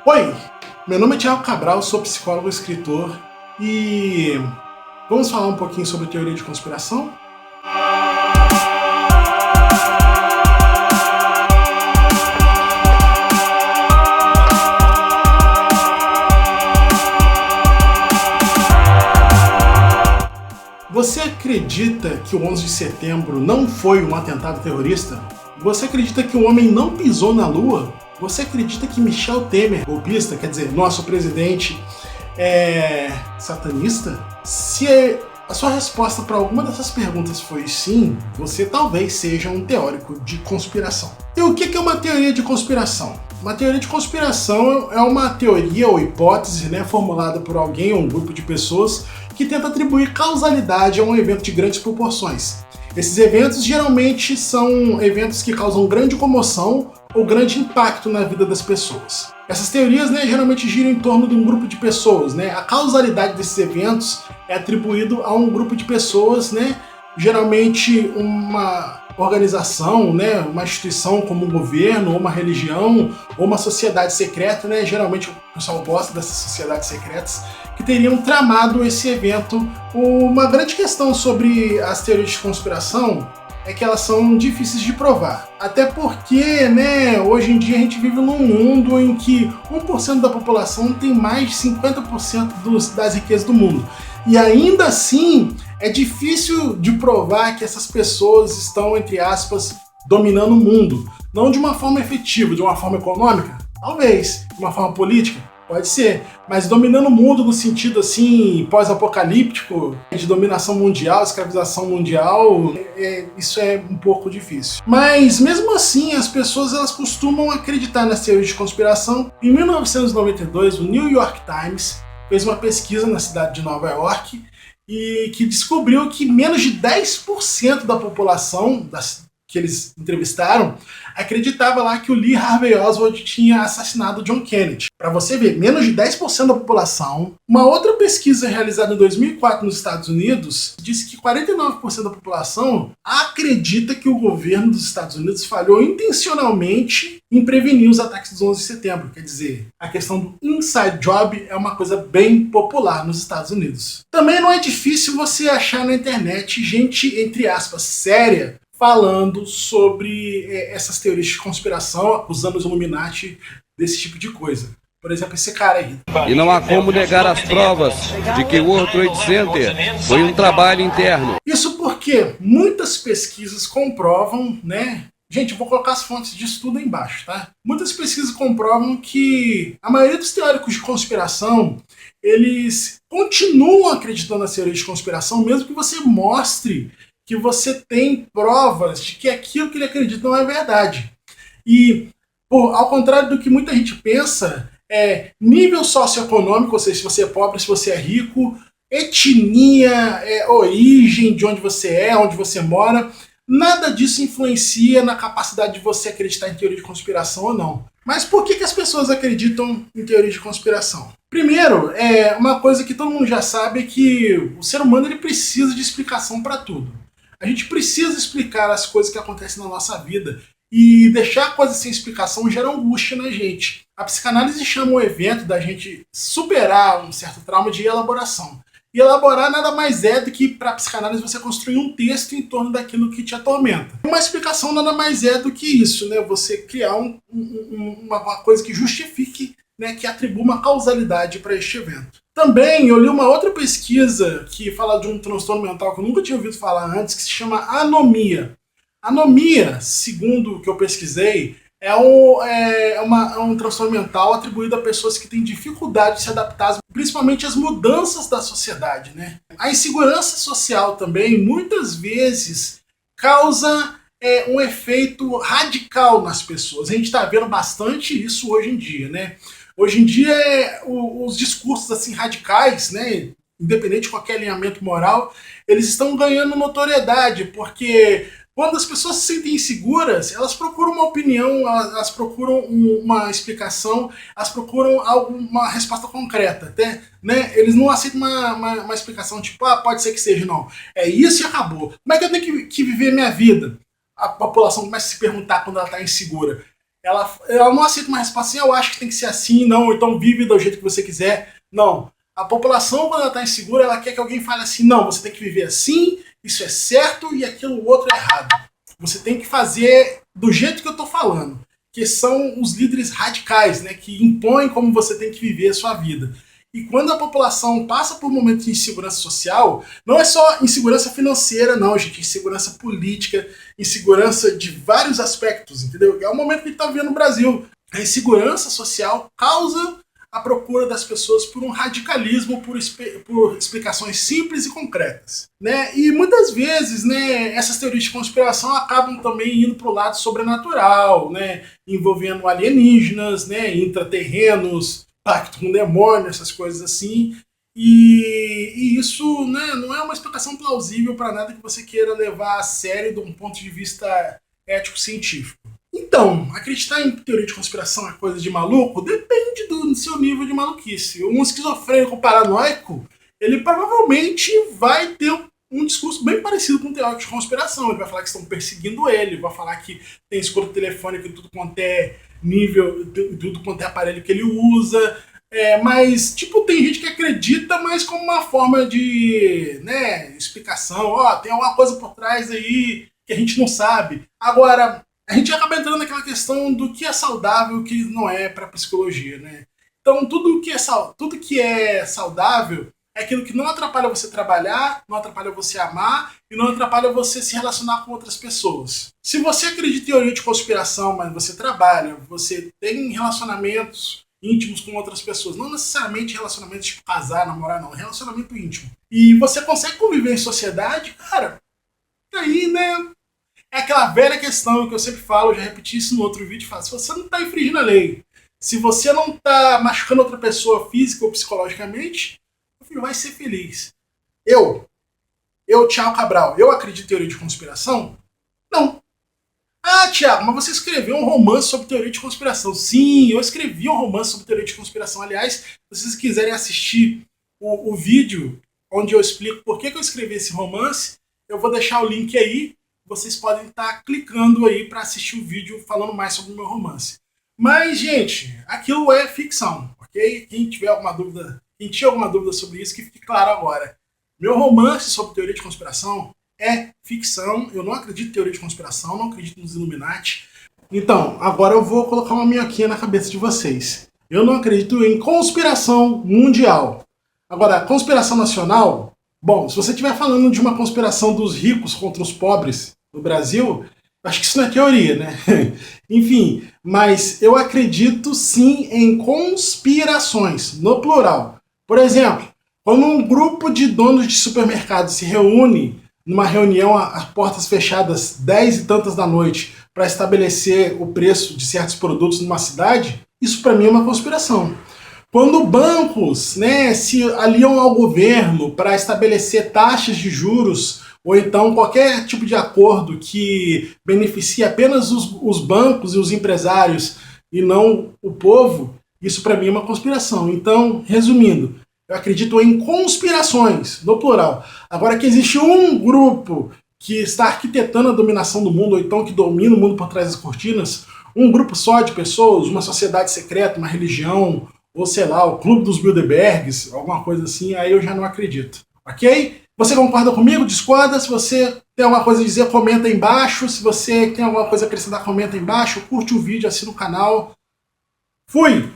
Oi, meu nome é Thiago Cabral, sou psicólogo e escritor e vamos falar um pouquinho sobre teoria de conspiração? Você acredita que o 11 de setembro não foi um atentado terrorista? Você acredita que o homem não pisou na Lua? Você acredita que Michel Temer, golpista, quer dizer, nosso presidente, é satanista? Se a sua resposta para alguma dessas perguntas foi sim, você talvez seja um teórico de conspiração. E o que é uma teoria de conspiração? Uma teoria de conspiração é uma teoria ou hipótese, formulada por alguém ou um grupo de pessoas que tenta atribuir causalidade a um evento de grandes proporções. Esses eventos geralmente são eventos que causam grande comoção ou grande impacto na vida das pessoas. Essas teorias geralmente giram em torno de um grupo de pessoas. A causalidade desses eventos é atribuído a um grupo de pessoas, geralmente uma organização, uma instituição como um governo, ou uma religião, ou uma sociedade secreta, geralmente o pessoal gosta dessas sociedades secretas, que teriam tramado esse evento. Uma grande questão sobre as teorias de conspiração é que elas são difíceis de provar. Até porque, hoje em dia a gente vive num mundo em que 1% da população tem mais de 50% das riquezas do mundo. E ainda assim, é difícil de provar que essas pessoas estão, entre aspas, dominando o mundo. Não de uma forma efetiva, de uma forma econômica? Talvez. De uma forma política? Pode ser. Mas dominando o mundo no sentido, assim, pós-apocalíptico, de dominação mundial, escravização mundial, isso é um pouco difícil. Mas, mesmo assim, as pessoas elas costumam acreditar nas teorias de conspiração. Em 1992, o New York Times fez uma pesquisa na cidade de Nova York e que descobriu que menos de 10% da população que eles entrevistaram acreditava lá que o Lee Harvey Oswald tinha assassinado John Kennedy. Para você ver, menos de 10% da população. Uma outra pesquisa realizada em 2004 nos Estados Unidos disse que 49% da população acredita que o governo dos Estados Unidos falhou intencionalmente em prevenir os ataques dos 11 de setembro. Quer dizer, a questão do inside job é uma coisa bem popular nos Estados Unidos. Também não é difícil você achar na internet gente, entre aspas, séria, falando sobre essas teorias de conspiração, acusando os Illuminati desse tipo de coisa. Por exemplo, esse cara aí. E não há como negar as provas de que o World Trade Center foi um trabalho interno. Isso porque muitas pesquisas comprovam, Gente, eu vou colocar as fontes de estudo aí embaixo, tá? Muitas pesquisas comprovam que a maioria dos teóricos de conspiração, eles continuam acreditando nas teorias de conspiração, mesmo que você mostre que você tem provas de que aquilo que ele acredita não é verdade. E, ao contrário do que muita gente pensa, nível socioeconômico, ou seja, se você é pobre, se você é rico, etnia, origem, de onde você é, onde você mora, nada disso influencia na capacidade de você acreditar em teoria de conspiração ou não. Mas por que as pessoas acreditam em teoria de conspiração? Primeiro, uma coisa que todo mundo já sabe é que o ser humano ele precisa de explicação para tudo. A gente precisa explicar as coisas que acontecem na nossa vida. E deixar a coisa sem explicação gera angústia na gente. A psicanálise chama o evento da gente superar um certo trauma de elaboração. E elaborar nada mais é do que, para a psicanálise, você construir um texto em torno daquilo que te atormenta. Uma explicação nada mais é do que isso, Você criar uma coisa que justifique, que atribua uma causalidade para este evento. Também eu li uma outra pesquisa que fala de um transtorno mental que eu nunca tinha ouvido falar antes, que se chama anomia. Anomia, segundo o que eu pesquisei, é um transtorno mental atribuído a pessoas que têm dificuldade de se adaptar, principalmente às mudanças da sociedade. A insegurança social também, muitas vezes, causa um efeito radical nas pessoas. A gente está vendo bastante isso hoje em dia, Hoje em dia, os discursos assim radicais, independente de qualquer alinhamento moral, eles estão ganhando notoriedade, porque quando as pessoas se sentem inseguras, elas procuram uma opinião, elas procuram uma explicação, elas procuram uma resposta concreta, até, Eles não aceitam uma explicação tipo, pode ser que seja, não. É isso e acabou. Como é que eu tenho que viver minha vida? A população começa a se perguntar quando ela está insegura. ela não aceita uma resposta assim, eu acho que tem que ser assim, não, então vive do jeito que você quiser. Não. A população, quando ela está insegura, ela quer que alguém fale assim, não, você tem que viver assim, isso é certo e aquilo outro é errado. Você tem que fazer do jeito que eu estou falando, que são os líderes radicais, né, que impõem como você tem que viver a sua vida. E quando a população passa por momentos de insegurança social, não é só insegurança financeira, não, gente, insegurança política, insegurança de vários aspectos, entendeu? É o momento que a gente está vivendo no Brasil. A insegurança social causa a procura das pessoas por um radicalismo, por explicações simples e concretas, né? E muitas vezes, né, essas teorias de conspiração acabam também indo para o lado sobrenatural, né, envolvendo alienígenas, né, intraterrenos, pacto com demônio, essas coisas assim. E isso, né, não é uma explicação plausível para nada que você queira levar a sério de um ponto de vista ético-científico. Então, acreditar em teoria de conspiração é coisa de maluco? Depende do seu nível de maluquice. Um esquizofrênico paranoico, ele provavelmente vai ter um discurso bem parecido com o teórico de conspiração. Ele vai falar que estão perseguindo ele, vai falar que tem escuta telefônica em tudo quanto é nível, tudo quanto é aparelho que ele usa. Mas, tipo, tem gente que acredita, mas como uma forma de, né, explicação. Ó, tem alguma coisa por trás aí que a gente não sabe. Agora, a gente acaba entrando naquela questão do que é saudável e o que não é para psicologia, né? Então, tudo que é saudável é aquilo que não atrapalha você trabalhar, não atrapalha você amar e não atrapalha você se relacionar com outras pessoas. Se você acredita em teoria de conspiração, mas você trabalha, você tem relacionamentos íntimos com outras pessoas, não necessariamente relacionamentos tipo casar, namorar, não, relacionamento íntimo, e você consegue conviver em sociedade, cara, aí, né? É aquela velha questão que eu sempre falo, eu já repeti isso no outro vídeo, falo, se você não está infringindo a lei, se você não está machucando outra pessoa física ou psicologicamente, meu filho vai ser feliz. Eu, Thiago Cabral, eu acredito em teoria de conspiração? Não. Ah, Thiago, mas você escreveu um romance sobre teoria de conspiração. Sim, eu escrevi um romance sobre teoria de conspiração. Aliás, se vocês quiserem assistir o vídeo onde eu explico por que eu escrevi esse romance, eu vou deixar o link aí. Vocês podem estar clicando aí para assistir o vídeo falando mais sobre o meu romance. Mas, gente, aquilo é ficção, ok? Quem tinha alguma dúvida sobre isso, que fique claro agora. Meu romance sobre teoria de conspiração é ficção. Eu não acredito em teoria de conspiração, não acredito nos Illuminati. Então, agora eu vou colocar uma minhoquinha na cabeça de vocês. Eu não acredito em conspiração mundial. Agora, conspiração nacional... Bom, se você estiver falando de uma conspiração dos ricos contra os pobres no Brasil, acho que isso não é teoria, né? Enfim, mas eu acredito sim em conspirações, no plural. Por exemplo, quando um grupo de donos de supermercados se reúne numa reunião a portas fechadas 10 e tantas da noite para estabelecer o preço de certos produtos numa cidade, isso para mim é uma conspiração. Quando bancos, né, se aliam ao governo para estabelecer taxas de juros ou então qualquer tipo de acordo que beneficie apenas os bancos e os empresários e não o povo, isso para mim é uma conspiração. Então, resumindo, eu acredito em conspirações, no plural. Agora que existe um grupo que está arquitetando a dominação do mundo, ou então que domina o mundo por trás das cortinas, um grupo só de pessoas, uma sociedade secreta, uma religião, ou sei lá, o Clube dos Bilderbergs, alguma coisa assim, aí eu já não acredito. Ok? Você concorda comigo? Discorda? Se você tem alguma coisa a dizer, comenta aí embaixo. Se você tem alguma coisa a acrescentar, comenta aí embaixo. Curte o vídeo, assina o canal. Fui!